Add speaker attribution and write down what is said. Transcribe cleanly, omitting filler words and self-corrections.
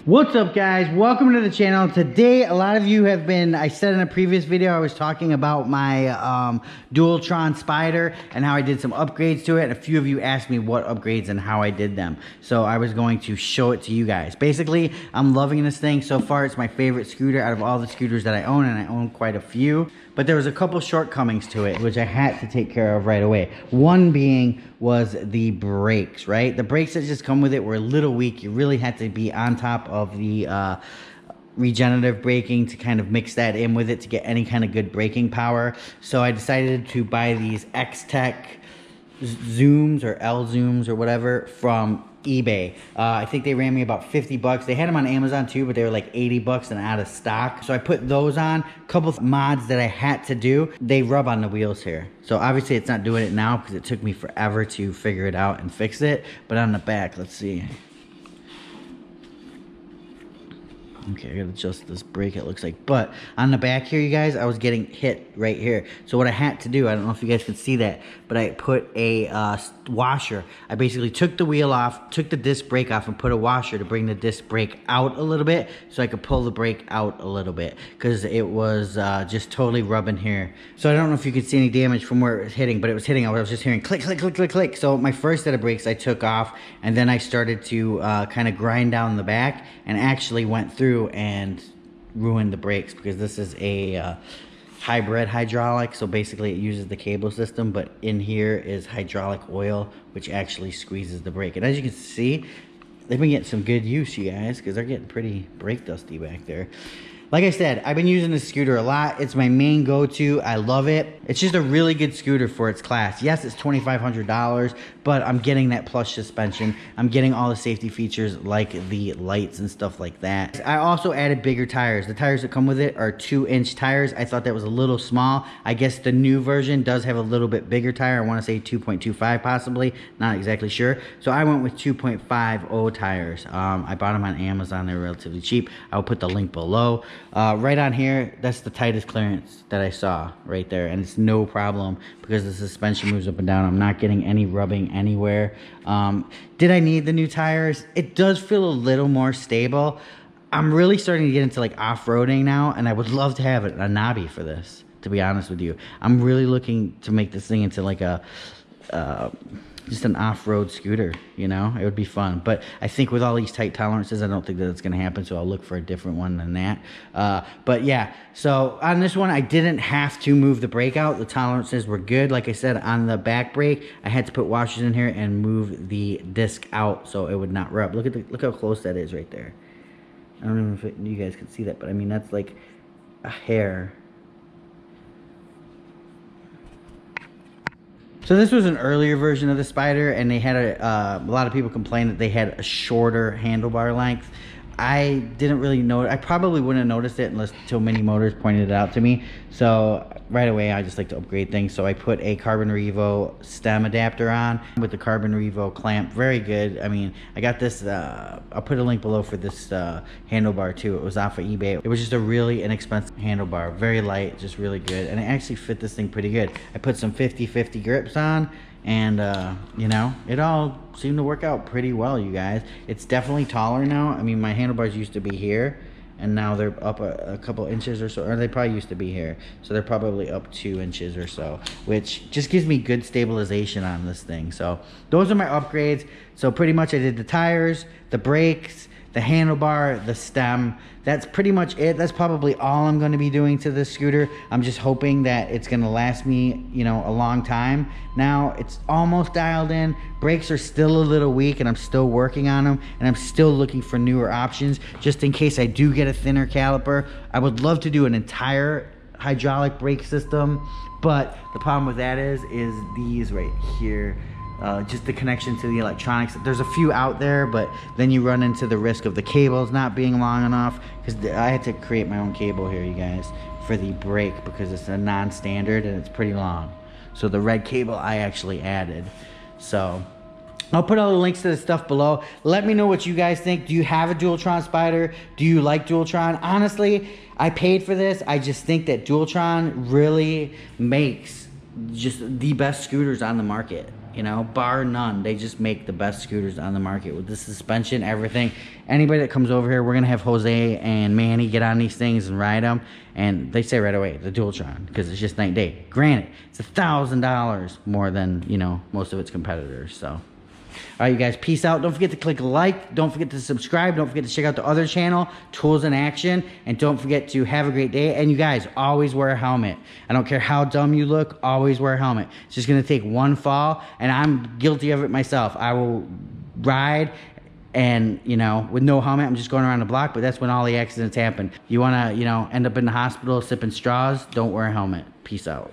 Speaker 1: What's up, guys? Welcome to the channel. Today, a lot of you have been, I said in a previous video, I was talking about my DUALTRON Spider and how I did some upgrades to it. And a few of you asked me what upgrades and how I did them. So I was going to show it to you guys. Basically, I'm loving this thing. So far, it's my favorite scooter out of all the scooters that I own, and I own quite a few. But there was a couple shortcomings to it, which I had to take care of right away. One being was the brakes, right? The brakes that just come with it were a little weak. You really had to be on top of the regenerative braking to kind of mix that in with it to get any kind of good braking power. So I decided to buy these X-Tech Zooms or L-Zooms or whatever from eBay. I think they ran me about 50 bucks. They had them on Amazon too, but they were like 80 bucks and out of stock. So I put those on. A couple of mods that I had to do. They rub on the wheels here. So obviously it's not doing it now because it took me forever to figure it out and fix it. But on the back, let's see. Okay, I gotta adjust this brake, it looks like. But on the back here, you guys, I was getting hit right here. So what I had to do, I don't know if you guys can see that, but I put a washer. I basically took the wheel off, took the disc brake off, and put a washer to bring the disc brake out a little bit so I could pull the brake out a little bit because it was just totally rubbing here. So I don't know if you could see any damage from where it was hitting, but it was hitting. I was just hearing click, click, click, click, click. So my first set of brakes I took off, and then I started to kind of grind down the back and actually went through and ruined the brakes because this is a hybrid hydraulic. So basically it uses the cable system, but in here is hydraulic oil, which actually squeezes the brake. And as you can see, they've been getting some good use, you guys, because they're getting pretty brake dusty back there. Like I said, I've been using this scooter a lot. It's my main go-to. I love it. It's just a really good scooter for its class. Yes, it's $2,500, but I'm getting that plush suspension. I'm getting all the safety features like the lights and stuff like that. I also added bigger tires. The tires that come with it are 2-inch tires. I thought that was a little small. I guess the new version does have a little bit bigger tire. I want to say 2.25 possibly. Not exactly sure. So I went with 2.50 tires. I bought them on Amazon. They're relatively cheap. I'll put the link below. Right on here, that's the tightest clearance that I saw right there, and it's no problem because the suspension moves up and down. I'm not getting any rubbing anywhere. Did I need the new tires? It does feel a little more stable. I'm really starting to get into like off-roading now, and I would love to have a knobby for this, to be honest with you. I'm really looking to make this thing into like a just an off-road scooter, you know? It would be fun. But I think with all these tight tolerances, I don't think that it's going to happen, so I'll look for a different one than that. But yeah, so on this one, I didn't have to move the brake out. The tolerances were good. Like I said, on the back brake, I had to put washers in here and move the disc out so it would not rub. Look how close that is right there. I don't know if you guys can see that, but I mean, that's like a hair. So this was an earlier version of the Spider, and they had a lot of people complained that they had a shorter handlebar length. I didn't really know. I probably wouldn't have noticed it until Mini Motors pointed it out to me. So right away, I just like to upgrade things. So I put a Carbon Revo stem adapter on with the Carbon Revo clamp. Very good. I mean, I got this. I'll put a link below for this handlebar too. It was off of eBay. It was just a really inexpensive handlebar. Very light, just really good. And it actually fit this thing pretty good. I put some 50/50 grips on. And, you know, it all seemed to work out pretty well, you guys. It's definitely taller now. I mean, my handlebars used to be here, and now they're up a couple inches or so. Or they probably used to be here. So they're probably up 2 inches or so, which just gives me good stabilization on this thing. So those are my upgrades. So pretty much I did the tires, the brakes, the handlebar, the stem. That's pretty much it. That's probably all I'm going to be doing to this scooter. I'm just hoping that it's going to last me, you know, a long time. Now it's almost dialed in. Brakes are still a little weak, and I'm still working on them, and I'm still looking for newer options just in case I do get a thinner caliper. I would love to do an entire hydraulic brake system, but the problem with that is these right here. Just the connection to the electronics. There's a few out there, but then you run into the risk of the cables not being long enough, because I had to create my own cable here, you guys, for the brake because it's a non-standard and it's pretty long. So the red cable I actually added. So I'll put all the links to the stuff below. Let me know what you guys think. Do you have a DUALTRON Spider? Do you like DUALTRON? Honestly, I paid for this. I just think that DUALTRON really makes just the best scooters on the market. you know, bar none. They just make the best scooters on the market with the suspension, everything. Anybody that comes over here, we're gonna have Jose and Manny get on these things and ride them, and they say right away the DUALTRON, because it's just night and day. Granted, it's $1,000 more than, you know, most of its competitors. So all right, you guys, peace out. Don't forget to click like. Don't forget to subscribe. Don't forget to check out the other channel, Tools in Action. And don't forget to have a great day. And you guys, always wear a helmet. I don't care how dumb you look, always wear a helmet. It's just going to take one fall, and I'm guilty of it myself. I will ride and, you know, with no helmet, I'm just going around the block, but that's when all the accidents happen. You want to, you know, end up in the hospital sipping straws, don't wear a helmet. Peace out.